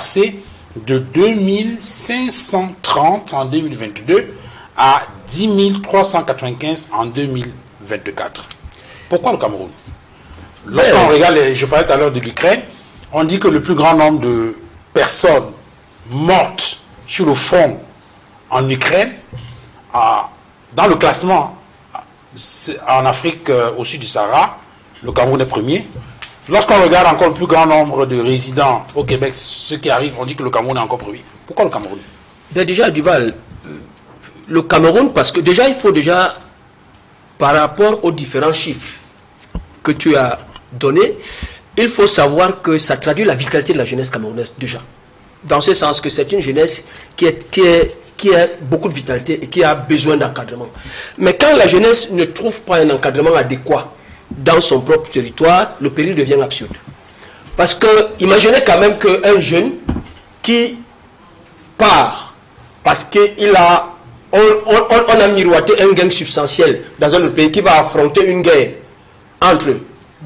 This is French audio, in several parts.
passé de 2530 en 2022 à 10 395 en 2024. Pourquoi le Cameroun? Lorsqu'on regarde, je parlais tout à l'heure de l'Ukraine, on dit que le plus grand nombre de personnes mortes sur le front en Ukraine, dans le classement en Afrique au sud du Sahara, le Cameroun est premier. Lorsqu'on regarde encore le plus grand nombre de résidents au Québec, ceux qui arrivent, on dit que le Cameroun est encore premier. Pourquoi le Cameroun? Déjà, Duval, le Cameroun, parce que déjà, il faut déjà, par rapport aux différents chiffres que tu as donnés, il faut savoir que ça traduit la vitalité de la jeunesse camerounaise, déjà. Dans ce sens que c'est une jeunesse qui a beaucoup de vitalité et qui a besoin d'encadrement. Mais quand la jeunesse ne trouve pas un encadrement adéquat dans son propre territoire, le péril devient absurde. Parce que, imaginez quand même qu'un jeune qui part parce qu'il a, on a miroité un gain substantiel dans un autre pays qui va affronter une guerre entre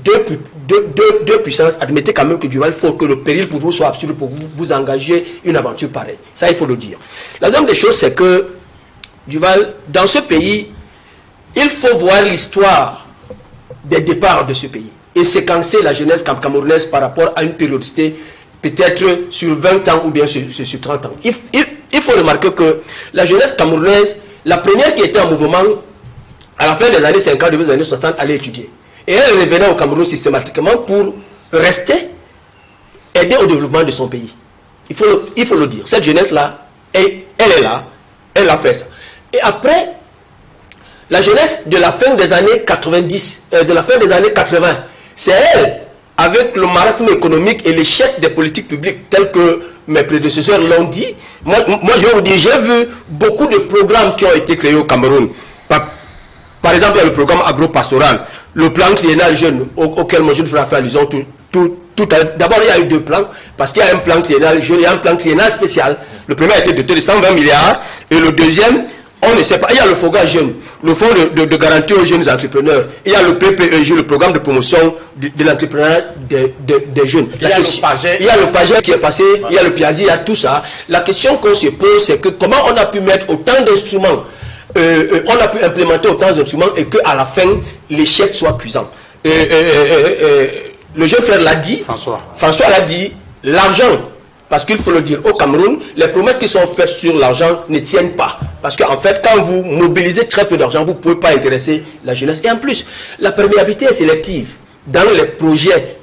deux puissances, admettez quand même que Duval, il faut que le péril pour vous soit absurde pour vous engager une aventure pareille. Ça, il faut le dire. La deuxième des choses, c'est que, Duval, dans ce pays, il faut voir l'histoire des départs de ce pays et séquencer la jeunesse camerounaise par rapport à une périodicité peut-être sur 20 ans ou bien sur 30 ans. Il faut remarquer que la jeunesse camerounaise, la première qui était en mouvement à la fin des années 50, début des années 60, allait étudier. Et elle revenait au Cameroun systématiquement pour rester, aider au développement de son pays. Il faut le dire. Cette jeunesse-là, elle est là, elle a fait ça. Et après, la jeunesse de la fin des années 90, de la fin des années 80, c'est elle, avec le marasme économique et l'échec des politiques publiques, tels que mes prédécesseurs l'ont dit. Moi, je vais vous dire, j'ai vu beaucoup de programmes qui ont été créés au Cameroun. Par exemple, il y a le programme agro-pastoral, le plan triennal jeune, auquel moi je ne ferai allusion tout à l'heure. D'abord, il y a eu deux plans, parce qu'il y a un plan triennal jeune et un plan triennal spécial. Le premier a été doté de 120 milliards, et le deuxième, on ne sait pas. Il y a le FOGA jeune, le fonds de garantie aux jeunes entrepreneurs. Il y a le PPEJ, le programme de promotion de l'entrepreneuriat des jeunes. Il y a le PAGE qui est passé, il y a le PIAZI, il y a tout ça. La question qu'on se pose, c'est que comment on a pu mettre autant d'instruments, on a pu implémenter autant d'instruments et qu'à la fin, l'échec soit cuisant. Le jeune frère l'a dit, François l'a dit, l'argent, parce qu'il faut le dire, au Cameroun, les promesses qui sont faites sur l'argent ne tiennent pas. Parce qu'en fait, quand vous mobilisez très peu d'argent, vous ne pouvez pas intéresser la jeunesse. Et en plus, la perméabilité est sélective dans les projets,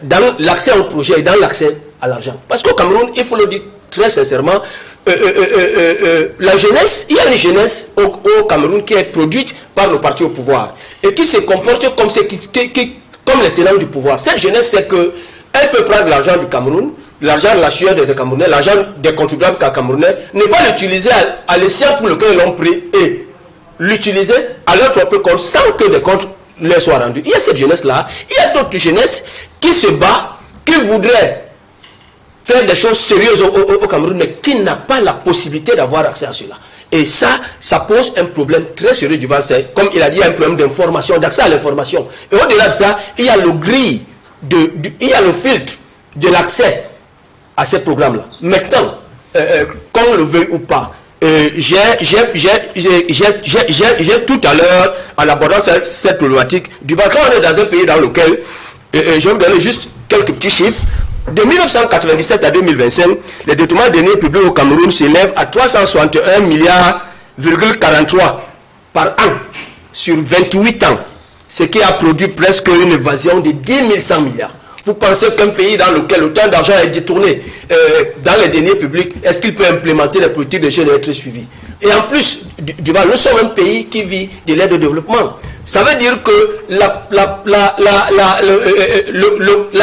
dans l'accès au projet et dans l'accès à l'argent. Parce qu'au Cameroun, il faut le dire très sincèrement, la jeunesse, il y a une jeunesse au Cameroun qui est produite par le parti au pouvoir et qui se comporte comme les tenants du pouvoir. Cette jeunesse, c'est qu'elle peut prendre l'argent du Cameroun, l'argent de la sueur des Camerounais, l'argent des contribuables camerounais, ne pas l'utiliser à l'escient pour lequel ils l'ont pris et l'utiliser à leur propre compte sans que des comptes leur soient rendus. Il y a cette jeunesse-là, il y a d'autres jeunesses qui se battent, qui voudraient faire des choses sérieuses au Cameroun, mais qui n'a pas la possibilité d'avoir accès à cela. Et ça pose un problème très sérieux du Val. Comme il a dit, il y a un problème d'information, d'accès à l'information. Et au-delà de ça, il y a le grille, il y a le filtre de l'accès à ces programmes-là. Maintenant, qu'on le veuille ou pas, j'ai tout à l'heure, en abordant cette problématique, du Val, quand on est dans un pays dans lequel, je vais vous donner juste quelques petits chiffres. De 1997 à 2025, les détournements deniers publics au Cameroun s'élèvent à 361 milliards par an sur 28 ans, ce qui a produit presque une évasion de 10 100 milliards. Vous pensez qu'un pays dans lequel autant d'argent est détourné dans les deniers publics, est-ce qu'il peut implémenter les politiques de jeunes et être suivi? Et en plus, nous sommes un pays qui vit de l'aide au développement. Ça veut dire que la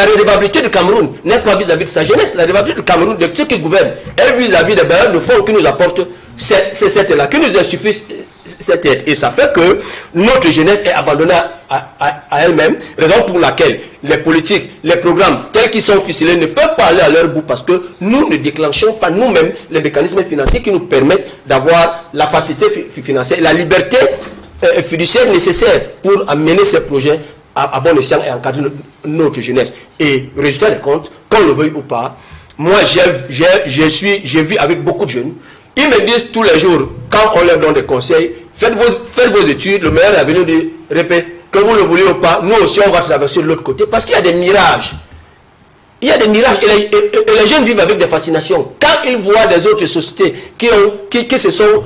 redevabilité du Cameroun n'est pas vis-à-vis de sa jeunesse. La redevabilité du Cameroun, de ceux qui gouvernent, est vis-à-vis des bailleurs de fonds qui nous apportent cette aide-là, qui nous insuffit cette aide. Et ça fait que notre jeunesse est abandonnée à elle-même, raison pour laquelle les politiques, les programmes tels qu'ils sont ficelés ne peuvent pas aller à leur bout parce que nous ne déclenchons pas nous-mêmes les mécanismes financiers qui nous permettent d'avoir la facilité financière et la liberté fiduciaire nécessaire pour amener ces projets à bon escient et encadrer notre jeunesse. Et résultat des comptes, qu'on le veuille ou pas, Moi, j'ai vu avec beaucoup de jeunes. Ils me disent tous les jours, quand on leur donne des conseils, faites vos études, le meilleur avenir de répéter, que vous le voulez ou pas, nous aussi on va traverser de l'autre côté, parce qu'il y a des mirages. Il y a des mirages et les jeunes vivent avec des fascinations. Quand ils voient des autres sociétés qui se sont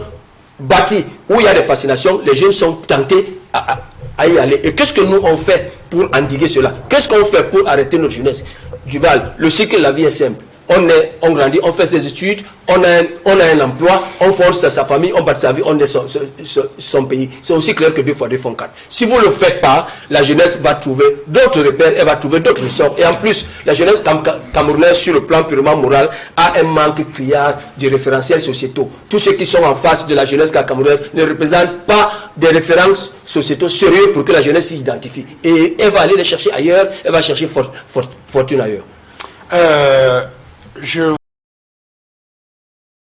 bâties, où il y a des fascinations, les jeunes sont tentés à y aller. Et qu'est-ce que nous on fait pour endiguer cela? Qu'est-ce qu'on fait pour arrêter notre jeunesse? Duval, le cycle de la vie est simple. On grandit, on fait ses études, on a un emploi, on force sa famille, on bâtit sa vie, on est son pays. C'est aussi clair que 2 fois 2 font 4. Si vous ne le faites pas, la jeunesse va trouver d'autres repères, elle va trouver d'autres ressorts. Et en plus, la jeunesse camerounaise, sur le plan purement moral, a un manque criard de référentiels sociétaux. Tous ceux qui sont en face de la jeunesse camerounaise ne représentent pas des références sociétaux sérieux pour que la jeunesse s'y identifie. Et elle va aller les chercher ailleurs, elle va chercher fortune ailleurs.